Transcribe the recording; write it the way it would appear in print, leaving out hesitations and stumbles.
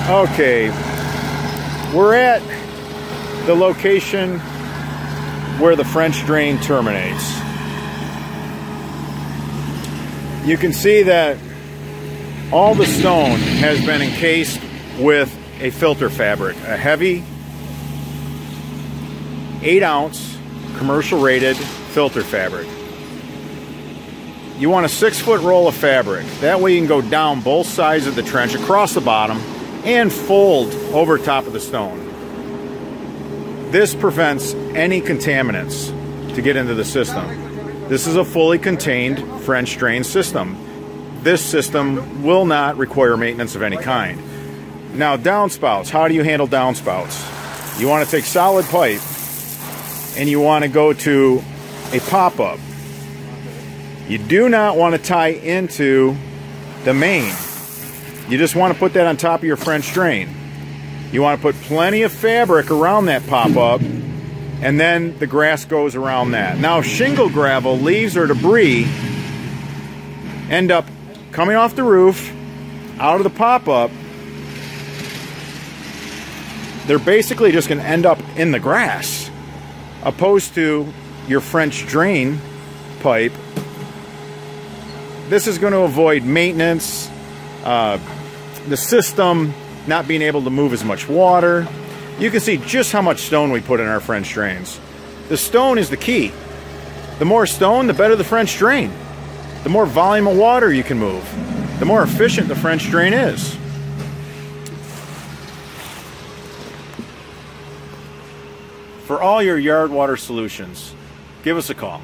Okay, we're at the location where the French drain terminates. You can see that all the stone has been encased with a filter fabric, a heavy 8-ounce commercial rated filter fabric. You want a 6-foot roll of fabric. That way you can go down both sides of the trench, across the bottom, and fold over top of the stone. This prevents any contaminants to get into the system. This is a fully contained French drain system. This system will not require maintenance of any kind. Now, downspouts. How do you handle downspouts? You want to take solid pipe and you want to go to a pop-up. You do not want to tie into the main. You just want to put that on top of your French drain. You want to put plenty of fabric around that pop-up, and then the grass goes around that. Now, shingle gravel, leaves, or debris end up coming off the roof, out of the pop-up. They're basically just going to end up in the grass, opposed to your French drain pipe. This is going to avoid maintenance, the system not being able to move as much water. You can see just how much stone we put in our French drains. The stone is the key. The more stone, the better the French drain. The more volume of water you can move, the more efficient the French drain is. For all your yard water solutions, give us a call.